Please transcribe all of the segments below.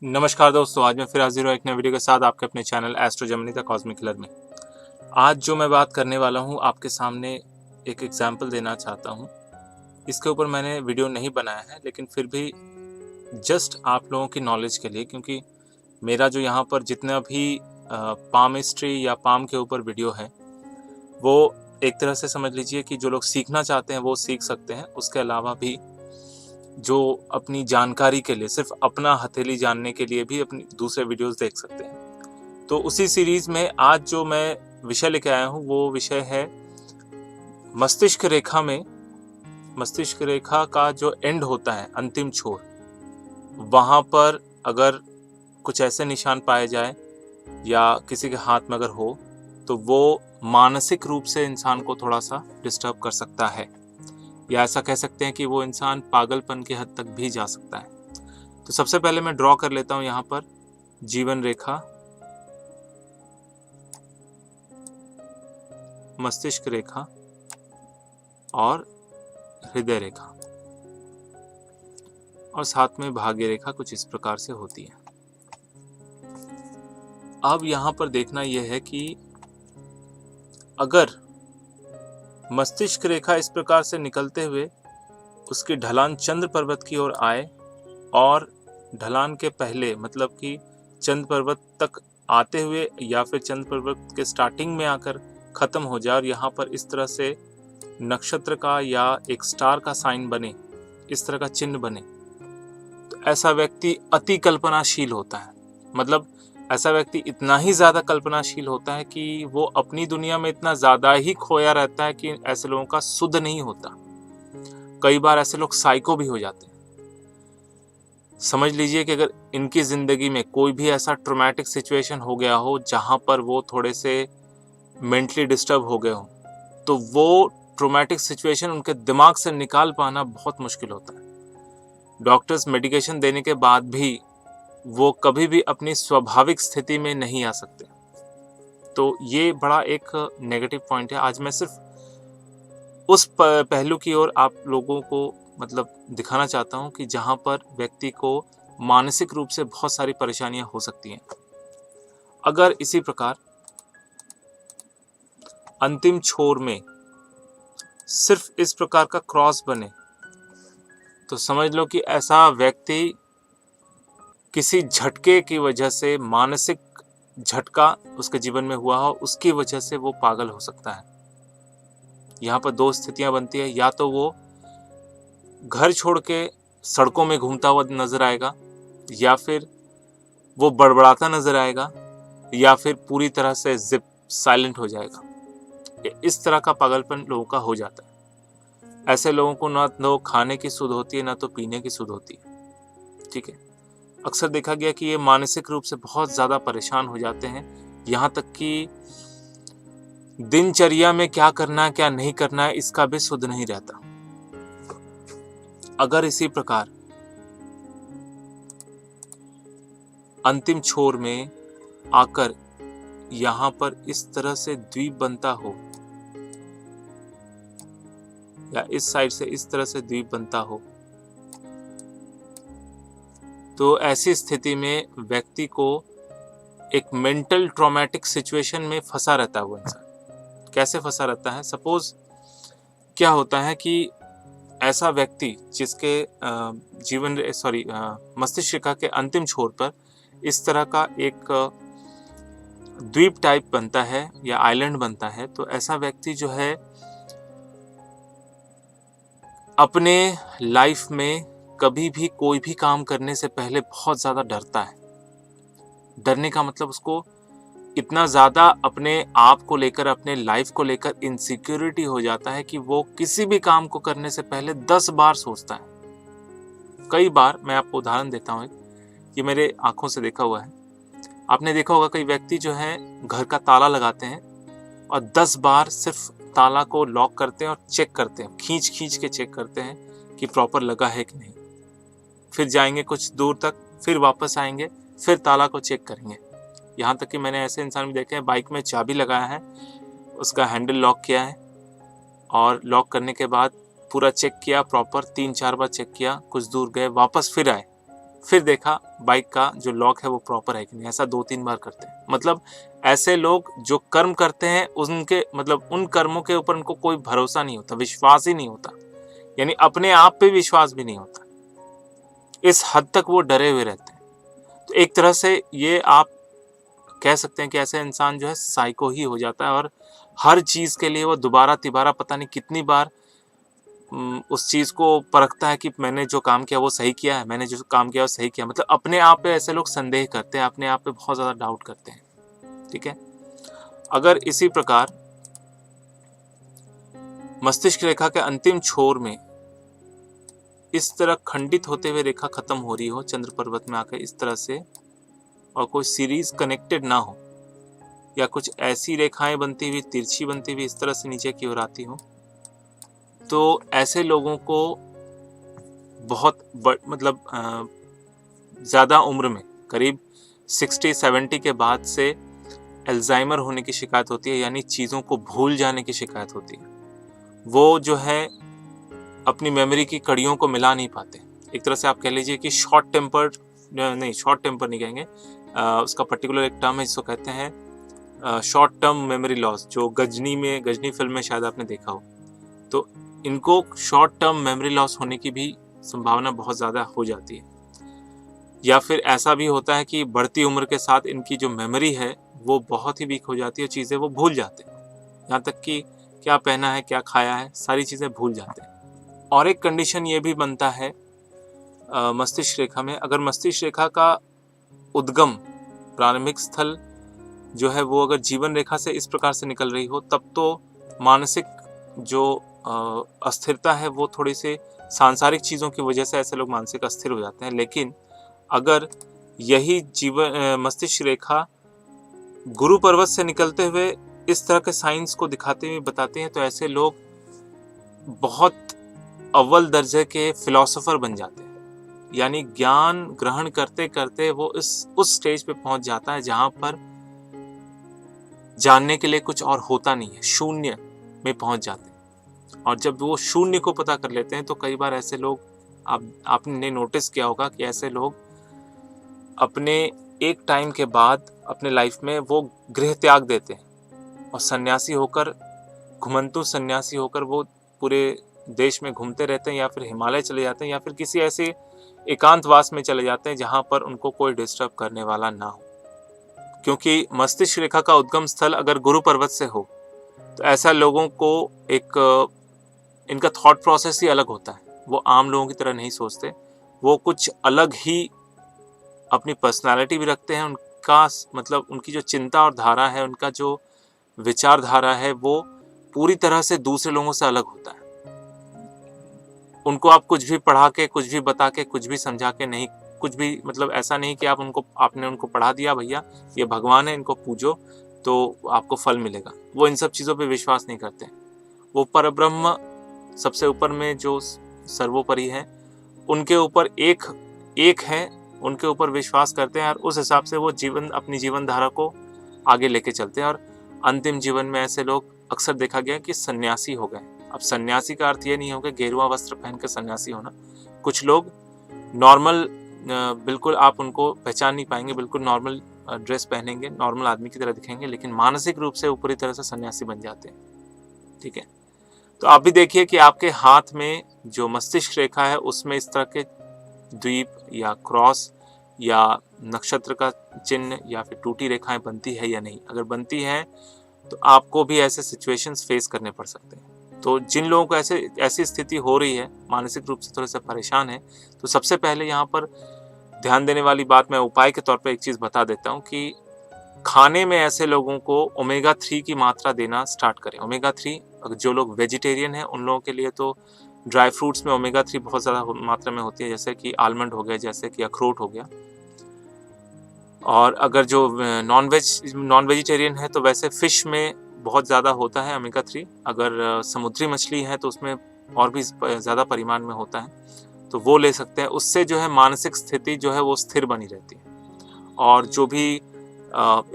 नमस्कार दोस्तों, आज मैं फिर हाजिर हूँ एक नए वीडियो के साथ आपके अपने channel astro Gemini the cosmic killer में। आज जो मैं बात करने वाला हूँ आपके सामने एक एग्जांपल देना चाहता हूँ। इसके ऊपर मैंने वीडियो नहीं बनाया है, लेकिन फिर भी जस्ट आप लोगों की नॉलेज के लिए, क्योंकि मेरा जो यहाँ पर जितना भी पामिस्ट्री या पाम के ऊपर वीडियो है वो एक तरह से समझ लीजिए कि जो लोग सीखना चाहते हैं वो सीख सकते हैं। उसके अलावा भी जो अपनी जानकारी के लिए, सिर्फ अपना हथेली जानने के लिए भी अपनी दूसरे वीडियोस देख सकते हैं। तो उसी सीरीज में आज जो मैं विषय लेके आया हूँ वो विषय है मस्तिष्क रेखा में, मस्तिष्क रेखा का जो एंड होता है, अंतिम छोर, वहाँ पर अगर कुछ ऐसे निशान पाए जाए या किसी के हाथ में अगर हो तो वो मानसिक रूप से इंसान को थोड़ा सा डिस्टर्ब कर सकता है, या ऐसा कह सकते हैं कि वो इंसान पागलपन की हद तक भी जा सकता है। तो सबसे पहले मैं ड्रॉ कर लेता हूं यहाँ पर जीवन रेखा, मस्तिष्क रेखा और हृदय रेखा, और साथ में भाग्य रेखा कुछ इस प्रकार से होती है। अब यहाँ पर देखना यह है कि अगर मस्तिष्क रेखा इस प्रकार से निकलते हुए उसकी ढलान चंद्र पर्वत की ओर आए और ढलान के पहले, मतलब कि चंद्र पर्वत तक आते हुए या फिर चंद्र पर्वत के स्टार्टिंग में आकर खत्म हो जाए और यहाँ पर इस तरह से नक्षत्र का या एक स्टार का साइन बने, इस तरह का चिन्ह बने, तो ऐसा व्यक्ति अति कल्पनाशील होता है। मतलब ऐसा व्यक्ति इतना ही ज्यादा कल्पनाशील होता है कि वो अपनी दुनिया में इतना ज्यादा ही खोया रहता है कि ऐसे लोगों का सुध नहीं होता। कई बार ऐसे लोग साइको भी हो जाते हैं। समझ लीजिए कि अगर इनकी जिंदगी में कोई भी ऐसा ट्रॉमेटिक सिचुएशन हो गया हो जहां पर वो थोड़े से मेंटली डिस्टर्ब हो गए हो, तो वो ट्रॉमेटिक सिचुएशन उनके दिमाग से निकाल पाना बहुत मुश्किल होता है। डॉक्टर्स मेडिकेशन देने के बाद भी वो कभी भी अपनी स्वाभाविक स्थिति में नहीं आ सकते। तो ये बड़ा एक नेगेटिव पॉइंट है। आज मैं सिर्फ उस पहलू की ओर आप लोगों को मतलब दिखाना चाहता हूं कि जहां पर व्यक्ति को मानसिक रूप से बहुत सारी परेशानियां हो सकती हैं। अगर इसी प्रकार अंतिम छोर में सिर्फ इस प्रकार का क्रॉस बने तो समझ लो कि ऐसा व्यक्ति किसी झटके की वजह से, मानसिक झटका उसके जीवन में हुआ हो, उसकी वजह से वो पागल हो सकता है। यहाँ पर दो स्थितियां बनती है, या तो वो घर छोड़ के सड़कों में घूमता हुआ नजर आएगा, या फिर वो बड़बड़ाता नजर आएगा, या फिर पूरी तरह से जिप साइलेंट हो जाएगा। इस तरह का पागलपन लोगों का हो जाता है। ऐसे लोगों को ना तो खाने की सुध होती है, ना तो पीने की सुध होती है। ठीक है, अक्सर देखा गया कि ये मानसिक रूप से बहुत ज्यादा परेशान हो जाते हैं, यहाँ तक कि दिनचर्या में क्या करना है क्या नहीं करना है इसका भी सुध नहीं रहता। अगर इसी प्रकार अंतिम छोर में आकर यहाँ पर इस तरह से द्वीप बनता हो, या इस साइड से इस तरह से द्वीप बनता हो, तो ऐसी स्थिति में व्यक्ति को एक मेंटल ट्रॉमेटिक सिचुएशन में फंसा रहता है वो इंसान। कैसे फंसा रहता है? सपोज क्या होता है कि ऐसा व्यक्ति जिसके मस्तिष्क रेखा के अंतिम छोर पर इस तरह का एक द्वीप टाइप बनता है या आइलैंड बनता है, तो ऐसा व्यक्ति जो है अपने लाइफ में कभी भी कोई भी काम करने से पहले बहुत ज्यादा डरता है। डरने का मतलब उसको इतना ज्यादा अपने आप को लेकर, अपने लाइफ को लेकर इनसिक्योरिटी हो जाता है कि वो किसी भी काम को करने से पहले 10 बार सोचता है। कई बार मैं आपको उदाहरण देता हूँ, ये मेरे आंखों से देखा हुआ है। आपने देखा होगा कई व्यक्ति जो है घर का ताला लगाते हैं और 10 बार सिर्फ ताला को लॉक करते हैं और चेक करते हैं, खींच खींच के चेक करते हैं कि प्रॉपर लगा है कि नहीं। फिर जाएंगे कुछ दूर तक, फिर वापस आएंगे, फिर ताला को चेक करेंगे। यहाँ तक कि मैंने ऐसे इंसान भी देखे हैं, बाइक में चाबी लगाया है, उसका हैंडल लॉक किया है और लॉक करने के बाद पूरा चेक किया, प्रॉपर 3-4 बार चेक किया, कुछ दूर गए, वापस फिर आए, फिर देखा बाइक का जो लॉक है वो प्रॉपर है कि नहीं। ऐसा 2-3 बार करते हैं। मतलब ऐसे लोग जो कर्म करते हैं उनके मतलब उन कर्मों के ऊपर उनको कोई भरोसा नहीं होता, विश्वास ही नहीं होता, यानी अपने आप पे विश्वास भी नहीं होता। इस हद तक वो डरे हुए रहते हैं। तो एक तरह से ये आप कह सकते हैं कि ऐसे इंसान जो है साइको ही हो जाता है और हर चीज़ के लिए वो दोबारा-तिबारा पता नहीं कितनी बार उस चीज़ को परखता है कि मैंने जो काम किया वो सही किया है, मैंने जो काम किया वो सही किया। मतलब अपने आप पे ऐसे लोग संदेह करते हैं, अपने आप पे बहुत ज़्यादा डाउट करते हैं, ठीक है? अगर इसी प्रकार मस्तिष्क रेखा के अंतिम छोर में इस तरह खंडित होते हुए रेखा खत्म हो रही हो चंद्र पर्वत में आकर इस तरह से, और कोई सीरीज कनेक्टेड ना हो, या कुछ ऐसी रेखाएं बनती हुई तिरछी बनती हुई इस तरह से नीचे की ओर आती हो, तो ऐसे लोगों को बहुत मतलब ज़्यादा उम्र में करीब 60-70 के बाद से अल्जाइमर होने की शिकायत होती है, यानी चीज़ों को भूल जाने की शिकायत होती है। वो जो है अपनी मेमोरी की कड़ियों को मिला नहीं पाते। एक तरह से आप कह लीजिए कि शॉर्ट टेम्पर नहीं कहेंगे, उसका पर्टिकुलर एक टर्म है जिसको कहते हैं शॉर्ट टर्म मेमोरी लॉस, जो गजनी फिल्म में शायद आपने देखा हो। तो इनको शॉर्ट टर्म मेमोरी लॉस होने की भी संभावना बहुत ज़्यादा हो जाती है, या फिर ऐसा भी होता है कि बढ़ती उम्र के साथ इनकी जो मेमोरी है वो बहुत ही वीक हो जाती है, चीज़ें वो भूल जाते हैं, यहाँ तक कि क्या पहना है, क्या खाया है, सारी चीज़ें भूल जाते हैं। और एक कंडीशन ये भी बनता है मस्तिष्क रेखा में, अगर मस्तिष्क रेखा का उद्गम प्रारंभिक स्थल जो है वो अगर जीवन रेखा से इस प्रकार से निकल रही हो, तब तो मानसिक जो अस्थिरता है वो थोड़ी सी सांसारिक चीज़ों की वजह से ऐसे लोग मानसिक अस्थिर हो जाते हैं। लेकिन अगर यही मस्तिष्क रेखा गुरु पर्वत से निकलते हुए इस तरह के साइंस को दिखाते हुए बताते हैं, तो ऐसे लोग बहुत अव्वल दर्जे के फिलोसोफर बन जाते हैं, यानी ज्ञान ग्रहण करते करते वो उस स्टेज पे पहुंच जाता है जहां पर जानने के लिए कुछ और होता नहीं है, शून्य में पहुंच जाते हैं। और जब वो शून्य को पता कर लेते हैं तो कई बार ऐसे लोग आपने नोटिस किया होगा कि ऐसे लोग अपने एक टाइम के बाद अपने लाइफ में वो गृह त्याग देते हैं और सन्यासी होकर, घुमंतु सन्यासी होकर वो पूरे देश में घूमते रहते हैं, या फिर हिमालय चले जाते हैं, या फिर किसी ऐसे एकांतवास में चले जाते हैं जहां पर उनको कोई डिस्टर्ब करने वाला ना हो। क्योंकि मस्तिष्क रेखा का उद्गम स्थल अगर गुरु पर्वत से हो तो ऐसा लोगों को इनका थॉट प्रोसेस ही अलग होता है। वो आम लोगों की तरह नहीं सोचते, वो कुछ अलग ही अपनी पर्सनालिटी भी रखते हैं। उनका मतलब उनकी जो चिंता और धारा है, उनका जो विचारधारा है, वो पूरी तरह से दूसरे लोगों से अलग होता है। उनको आप कुछ भी पढ़ा के, कुछ भी बता के, कुछ भी समझा के नहीं, कुछ भी मतलब ऐसा नहीं कि आपने उनको पढ़ा दिया भैया ये भगवान है, इनको पूजो तो आपको फल मिलेगा। वो इन सब चीज़ों पे विश्वास नहीं करते। वो परब्रह्म सबसे ऊपर में जो सर्वोपरि है, उनके ऊपर एक है, उनके ऊपर विश्वास करते हैं और उस हिसाब से वो अपनी जीवन धारा को आगे लेके चलते हैं। और अंतिम जीवन में ऐसे लोग अक्सर देखा गया कि सन्यासी हो गए। अब सन्यासी का अर्थ ये नहीं होगा गेरुआ वस्त्र पहन के सन्यासी होना। कुछ लोग नॉर्मल, बिल्कुल आप उनको पहचान नहीं पाएंगे, बिल्कुल नॉर्मल ड्रेस पहनेंगे, नॉर्मल आदमी की तरह दिखेंगे, लेकिन मानसिक रूप से वो पूरी तरह से सन्यासी बन जाते हैं, ठीक है। तो आप भी देखिए कि आपके हाथ में जो मस्तिष्क रेखा है उसमें इस तरह के द्वीप या क्रॉस या नक्षत्र का चिन्ह या फिर टूटी रेखाएं बनती है या नहीं। अगर बनती है तो आपको भी ऐसे सिचुएशंस फेस करने पड़ सकते हैं। तो जिन लोगों को ऐसी स्थिति हो रही है, मानसिक रूप से थोड़े से परेशान है, तो सबसे पहले यहाँ पर ध्यान देने वाली बात मैं उपाय के तौर पे एक चीज़ बता देता हूँ कि खाने में ऐसे लोगों को ओमेगा 3 की मात्रा देना स्टार्ट करें। ओमेगा 3, जो लोग वेजिटेरियन हैं उन लोगों के लिए तो ड्राई फ्रूट्स में ओमेगा 3 बहुत ज़्यादा मात्रा में होती है, जैसे कि आलमंड हो गया, जैसे कि अखरोट हो गया। और अगर जो नॉन वेजिटेरियन है तो वैसे फिश में बहुत ज़्यादा होता है ओमेगा 3। अगर समुद्री मछली है तो उसमें और भी ज़्यादा परिमाण में होता है, तो वो ले सकते हैं। उससे जो है मानसिक स्थिति जो है वो स्थिर बनी रहती है। और जो भी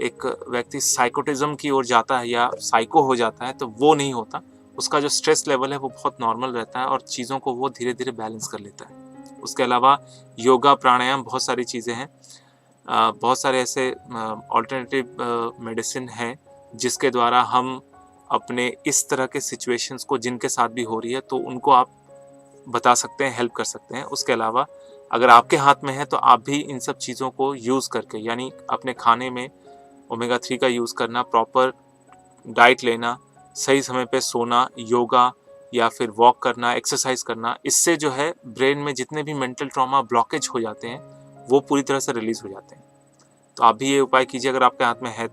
एक व्यक्ति साइकोटिज्म की ओर जाता है या साइको हो जाता है तो वो नहीं होता। उसका जो स्ट्रेस लेवल है वो बहुत नॉर्मल रहता है और चीज़ों को वो धीरे धीरे बैलेंस कर लेता है। उसके अलावा योगा, प्राणायाम, बहुत सारी चीज़ें हैं। बहुत सारे ऐसे ऑल्टरनेटिव मेडिसिन हैं जिसके द्वारा हम अपने इस तरह के सिचुएशंस को जिनके साथ भी हो रही है तो उनको आप बता सकते हैं, हेल्प कर सकते हैं। उसके अलावा अगर आपके हाथ में है तो आप भी इन सब चीज़ों को यूज़ करके, यानी अपने खाने में ओमेगा 3 का यूज़ करना, प्रॉपर डाइट लेना, सही समय पे सोना, योगा या फिर वॉक करना, एक्सरसाइज करना, इससे जो है ब्रेन में जितने भी मेंटल ट्रॉमा ब्लॉकेज हो जाते हैं वो पूरी तरह से रिलीज़ हो जाते हैं। तो आप भी ये उपाय कीजिए अगर आपके हाथ में है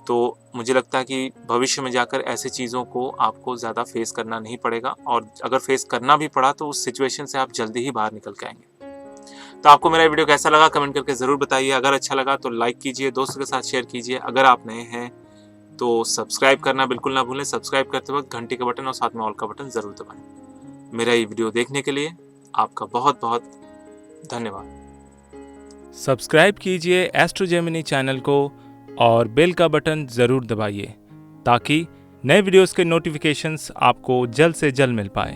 तो मुझे लगता है कि भविष्य में जाकर ऐसी चीज़ों को आपको ज़्यादा फेस करना नहीं पड़ेगा, और अगर फेस करना भी पड़ा तो उस सिचुएशन से आप जल्दी ही बाहर निकल के आएंगे। तो आपको मेरा वीडियो कैसा लगा कमेंट करके ज़रूर बताइए। अगर अच्छा लगा तो लाइक कीजिए, दोस्तों के साथ शेयर कीजिए। अगर आप नए हैं तो सब्सक्राइब करना बिल्कुल ना भूलें। सब्सक्राइब करते वक्त घंटी का बटन और साथ में ऑल का बटन ज़रूर दबाएं। मेरा ये वीडियो देखने के लिए आपका बहुत बहुत धन्यवाद। सब्सक्राइब कीजिए एस्ट्रो जेमिनी चैनल को और बेल का बटन ज़रूर दबाइए ताकि नए वीडियोस के नोटिफिकेशंस आपको जल्द से जल्द मिल पाए।